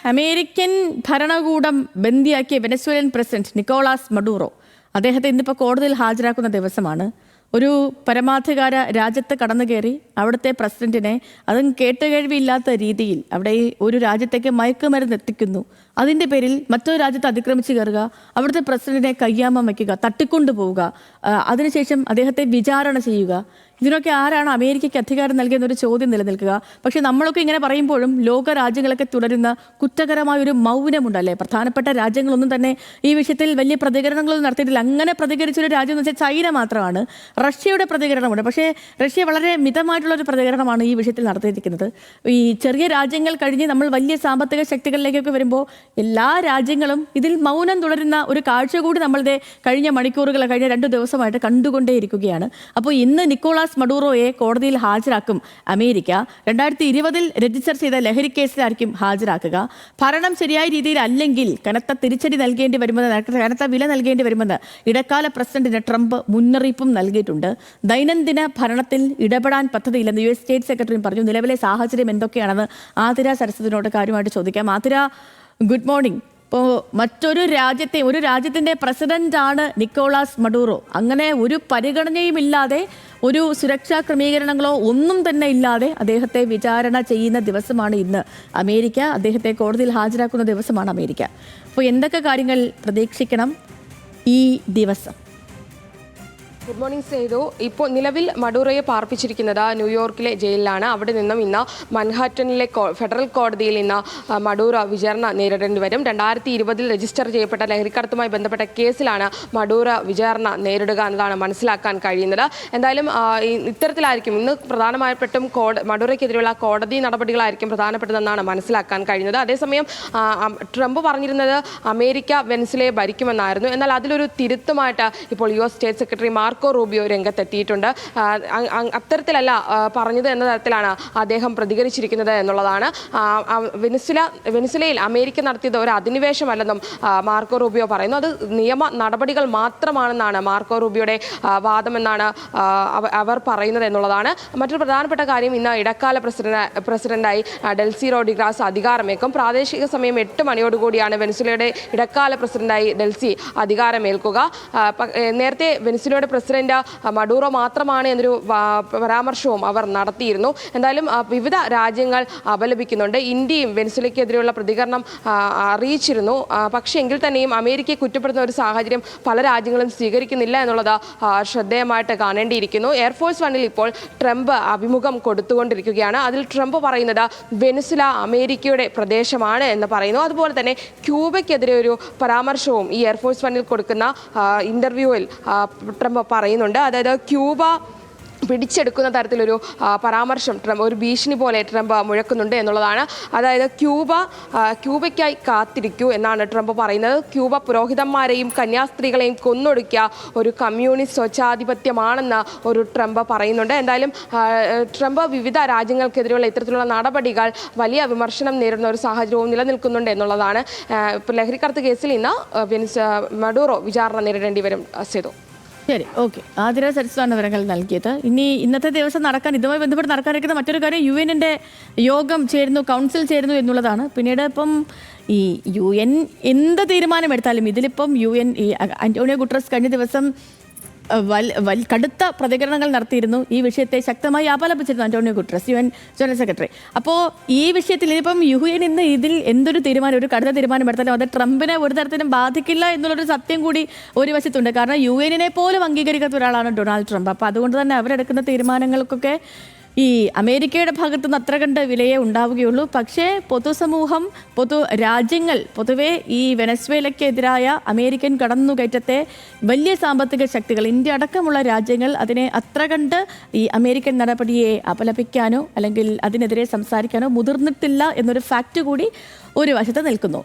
American ഭരണകൂടം ബന്ദിയാക്കിയ Venezuelan president Nicolas Maduro അദ്ദേഹത്തെ ഇന്നിപ്പോൾ കോടതിയിൽ ഹാജരാക്കുന്ന ദിവസമാണ്. ഒരു പരമാധികാര രാജ്യത്ത് കടന്നു കയറി അവിടുത്തെ പ്രസിഡന്റിനെ അതും കേട്ടുകേഴ്വിയില്ലാത്ത രീതിയിൽ അവിടെ ഒരു രാജ്യത്തേക്ക് മയക്കുമരുന്ന് എത്തിക്കുന്നു. അതിൻ്റെ പേരിൽ മറ്റൊരു രാജ്യത്ത് അതിക്രമിച്ച് കയറുക, അവിടുത്തെ പ്രസിഡന്റിനെ കയ്യാമം വയ്ക്കുക, തട്ടിക്കൊണ്ടു പോവുക, അതിനുശേഷം അദ്ദേഹത്തെ വിചാരണ ചെയ്യുക. ഇതിനൊക്കെ ആരാണ് അമേരിക്കയ്ക്ക് അധികാരം നൽകിയെന്നൊരു ചോദ്യം നിലനിൽക്കുക. പക്ഷേ നമ്മളൊക്കെ ഇങ്ങനെ പറയുമ്പോഴും ലോക രാജ്യങ്ങളൊക്കെ തുടരുന്ന കുറ്റകരമായൊരു മൗനമുണ്ടല്ലേ. പ്രധാനപ്പെട്ട രാജ്യങ്ങളൊന്നും തന്നെ ഈ വിഷയത്തിൽ വലിയ പ്രതികരണങ്ങളൊന്നും നടത്തിയിട്ടില്ല. അങ്ങനെ പ്രതികരിച്ചൊരു രാജ്യം എന്ന് വെച്ചാൽ ചൈന മാത്രമാണ്. റഷ്യയുടെ പ്രതികരണമുണ്ട്. പക്ഷേ റഷ്യ വളരെ മിതമായിട്ടുള്ളൊരു പ്രതികരണമാണ് ഈ വിഷയത്തിൽ നടത്തിയിരിക്കുന്നത്. ഈ ചെറിയ രാജ്യങ്ങൾ കഴിഞ്ഞ് നമ്മൾ വലിയ സാമ്പത്തിക ശക്തികളിലേക്കൊക്കെ വരുമ്പോൾ എല്ലാ രാജ്യങ്ങളും ഇതിൽ മൗനം തുടരുന്ന ഒരു കാഴ്ച കൂടി നമ്മളുടെ കഴിഞ്ഞ മണിക്കൂറുകൾ, കഴിഞ്ഞ 2 ദിവസമായിട്ട് കണ്ടുകൊണ്ടേയിരിക്കുകയാണ്. അപ്പോൾ ഇന്ന് നിക്കോളാസ് മഡൂറോയെ കോടതിയിൽ ഹാജരാക്കും അമേരിക്ക. 2020 രജിസ്റ്റർ ചെയ്ത ലഹരി കേസിലായിരിക്കും ഹാജരാക്കുക. ഭരണം ശരിയായ രീതിയിൽ അല്ലെങ്കിൽ കനത്ത തിരിച്ചടി നൽകേണ്ടി വരുമെന്ന്, കനത്ത വില നൽകേണ്ടി വരുമെന്ന് ഇടക്കാല പ്രസിഡന്റിന് ട്രംപ് മുന്നറിയിപ്പും നൽകിയിട്ടുണ്ട്. ദൈനംദിന ഭരണത്തിൽ ഇടപെടാൻ പദ്ധതിയില്ലെന്ന് US സ്റ്റേറ്റ് സെക്രട്ടറിയും പറഞ്ഞു. നിലവിലെ സാഹചര്യം എന്തൊക്കെയാണെന്ന് ആതിര സരസ്വതിനോട് കാര്യമായിട്ട് ചോദിക്കാം. Athira, good morning. ഇപ്പോൾ മറ്റൊരു രാജ്യത്തിൻ്റെ പ്രസിഡന്റാണ് നിക്കോളാസ് മഡൂറോ. അങ്ങനെ ഒരു പരിഗണനയുമില്ലാതെ, ഒരു സുരക്ഷാ ക്രമീകരണങ്ങളോ ഒന്നും തന്നെ ഇല്ലാതെ അദ്ദേഹത്തെ വിചാരണ ചെയ്യുന്ന ദിവസമാണ് ഇന്ന് അമേരിക്ക. അദ്ദേഹത്തെ കോടതിയിൽ ഹാജരാക്കുന്ന ദിവസമാണ് അമേരിക്ക. അപ്പോൾ എന്തൊക്കെ കാര്യങ്ങൾ പ്രതീക്ഷിക്കണം ഈ ദിവസം? Good morning Sethu. ഇപ്പോൾ നിലവിൽ മഡൂറോയെ പാർപ്പിച്ചിരിക്കുന്നത് ന്യൂയോർക്കിലെ ജയിലിലാണ്. അവിടെ നിന്നും ഇന്ന് മൻഹാറ്റനിലെ ഫെഡറൽ കോടതിയിൽ ഇന്ന് മഡൂറോ വിചാരണ നേരിടേണ്ടി വരും. 2020 രജിസ്റ്റർ ചെയ്യപ്പെട്ട ലഹരിക്കടത്തുമായി ബന്ധപ്പെട്ട കേസിലാണ് മഡൂറോ വിചാരണ നേരിടുക എന്നതാണ് മനസ്സിലാക്കാൻ കഴിയുന്നത്. എന്തായാലും ഇത്തരത്തിലായിരിക്കും ഇന്ന് പ്രധാനമായിട്ടും മഡൂറോയ്ക്കെതിരെയുള്ള കോടതി നടപടികളായിരിക്കും പ്രധാനപ്പെട്ടതെന്നാണ് മനസ്സിലാക്കാൻ കഴിയുന്നത്. അതേസമയം ട്രംപ് പറഞ്ഞിരുന്നത് അമേരിക്ക വെനസ്വേലയെ ഭരിക്കുമെന്നായിരുന്നു. എന്നാൽ അതിലൊരു തിരുത്തുമായിട്ട് ഇപ്പോൾ US state secretary Marco Rubio രംഗത്തെത്തിയിട്ടുണ്ട്. അത്തരത്തിലല്ല പറഞ്ഞത് എന്ന തരത്തിലാണ് അദ്ദേഹം പ്രതികരിച്ചിരിക്കുന്നത് എന്നുള്ളതാണ്. വെനസ്വേലയിൽ അമേരിക്ക നടത്തിയത് ഒരു അധിനിവേശമല്ലെന്നും മാർക്കോ റൂബിയോ പറയുന്നു. അത് നിയമ നടപടികൾ മാത്രമാണെന്നാണ് മാർക്കോ റൂബിയോയുടെ വാദമെന്നാണ് അവർ പറയുന്നത് എന്നുള്ളതാണ്. മറ്റൊരു പ്രധാനപ്പെട്ട കാര്യം, ഇന്ന് ഇടക്കാല പ്രസിഡന്റായി ഡെൽസി റോഡ്രിഗസ് അധികാരമേൽക്കും. പ്രാദേശിക സമയം 8 മണിയോടുകൂടിയാണ് വെനസ്വേലയുടെ ഇടക്കാല പ്രസിഡന്റായി ഡെൽസി അധികാരമേൽക്കുക. നേരത്തെ വെനസ്വേലയുടെ പ്രസിഡന്റ് മഡൂറോ മാത്രമാണ് എന്നൊരു പരാമർശവും അവർ നടത്തിയിരുന്നു. എന്തായാലും വിവിധ രാജ്യങ്ങൾ അപലപിക്കുന്നുണ്ട്. ഇന്ത്യയും വെനസ്വേലയ്ക്കെതിരെയുള്ള പ്രതികരണം അറിയിച്ചിരുന്നു. പക്ഷേ എങ്കിൽ തന്നെയും അമേരിക്കയെ കുറ്റപ്പെടുത്തുന്ന ഒരു സാഹചര്യം പല രാജ്യങ്ങളും സ്വീകരിക്കുന്നില്ല എന്നുള്ളത് ശ്രദ്ധേയമായിട്ട് കാണേണ്ടിയിരിക്കുന്നു. എയർഫോഴ്സ് വണ്ണിൽ ഇപ്പോൾ ട്രംപ് അഭിമുഖം കൊടുത്തുകൊണ്ടിരിക്കുകയാണ്. അതിൽ ട്രംപ് പറയുന്നത് വെനസ്വേല അമേരിക്കയുടെ പ്രദേശമാണ് എന്ന് പറയുന്നു. അതുപോലെ തന്നെ ക്യൂബയ്ക്കെതിരെ ഒരു പരാമർശവും ഈ എയർഫോഴ്സ് വണ്ണിൽ കൊടുക്കുന്ന ഇന്റർവ്യൂവിൽ ട്രംപ് പറയുന്നുണ്ട്. അതായത് ക്യൂബ പിടിച്ചെടുക്കുന്ന തരത്തിലൊരു പരാമർശം ഒരു ഭീഷണി പോലെ ട്രംപ് മുഴക്കുന്നുണ്ട് എന്നുള്ളതാണ്. അതായത് ക്യൂബയ്ക്കായി കാത്തിരിക്കൂ എന്നാണ് ട്രംപ് പറയുന്നത്. ക്യൂബ പുരോഹിതന്മാരെയും കന്യാസ്ത്രീകളെയും കൊന്നൊടുക്കിയ ഒരു കമ്മ്യൂണിസ്റ്റ് സ്വച്ഛാധിപത്യമാണെന്ന് ഒരു ട്രംപ് പറയുന്നുണ്ട്. എന്തായാലും ട്രംപ് വിവിധ രാജ്യങ്ങൾക്കെതിരെയുള്ള ഇത്തരത്തിലുള്ള നടപടികൾ വലിയ വിമർശനം നേരിടുന്ന ഒരു സാഹചര്യവും നിലനിൽക്കുന്നുണ്ട് എന്നുള്ളതാണ്. ലഹരിക്കടത്ത് കേസിൽ ഇന്ന് മഡൂറോ വിചാരണ നേരിടേണ്ടി വരും. സേതു. ശരി, ഓക്കെ. ആതിര സരസ്വാണ് വിവരങ്ങൾ നൽകിയത്. ഇന്നത്തെ ദിവസം ഇതുമായി ബന്ധപ്പെട്ട് നടക്കാനിരിക്കുന്ന മറ്റൊരു കാര്യം, UN യോഗം ചേരുന്നു, കൗൺസിൽ ചേരുന്നു എന്നുള്ളതാണ്. പിന്നീട് ഇപ്പം ഈ UN എന്ത് തീരുമാനമെടുത്താലും ഇതിലിപ്പം അന്റോണിയോ ഗുട്ടറസ് കഴിഞ്ഞ ദിവസം കടുത്ത പ്രതികരണങ്ങൾ നടത്തിയിരുന്നു. ഈ വിഷയത്തെ ശക്തമായി അപലപിച്ചിരുന്നു Antonio Guterres, UN general secretary. അപ്പോൾ ഈ വിഷയത്തിൽ ഇനിയിപ്പം UN ഇന്ന് ഇതിൽ എന്തൊരു തീരുമാനം, ഒരു കടുത്ത തീരുമാനം എടുത്താലും അത് ട്രംപിനെ ഒരു തരത്തിലും ബാധിക്കില്ല എന്നുള്ളൊരു സത്യം കൂടി ഒരു വശത്തുണ്ട്. കാരണം UN പോലും അംഗീകരിക്കാത്ത ഒരാളാണ് ഡൊണാൾഡ് ട്രംപ്. അപ്പോൾ അതുകൊണ്ട് തന്നെ അവരെടുക്കുന്ന തീരുമാനങ്ങൾക്കൊക്കെ ഈ അമേരിക്കയുടെ ഭാഗത്തു നിന്ന് അത്ര കണ്ട് വിലയെ ഉണ്ടാവുകയുള്ളൂ. പക്ഷേ പൊതുസമൂഹം, രാജ്യങ്ങൾ പൊതുവെ ഈ വെനസ്വേലയ്ക്കെതിരായ അമേരിക്കൻ കടന്നുകയറ്റത്തെ വലിയ സാമ്പത്തിക ശക്തികൾ, ഇന്ത്യ അടക്കമുള്ള രാജ്യങ്ങൾ അതിനെ അത്ര കണ്ട് ഈ അമേരിക്കൻ നടപടിയെ അപലപിക്കാനോ അല്ലെങ്കിൽ അതിനെതിരെ സംസാരിക്കാനോ മുതിർന്നിട്ടില്ല എന്നൊരു ഫാക്റ്റ് കൂടി ഒരു വശത്ത് നിൽക്കുന്നു.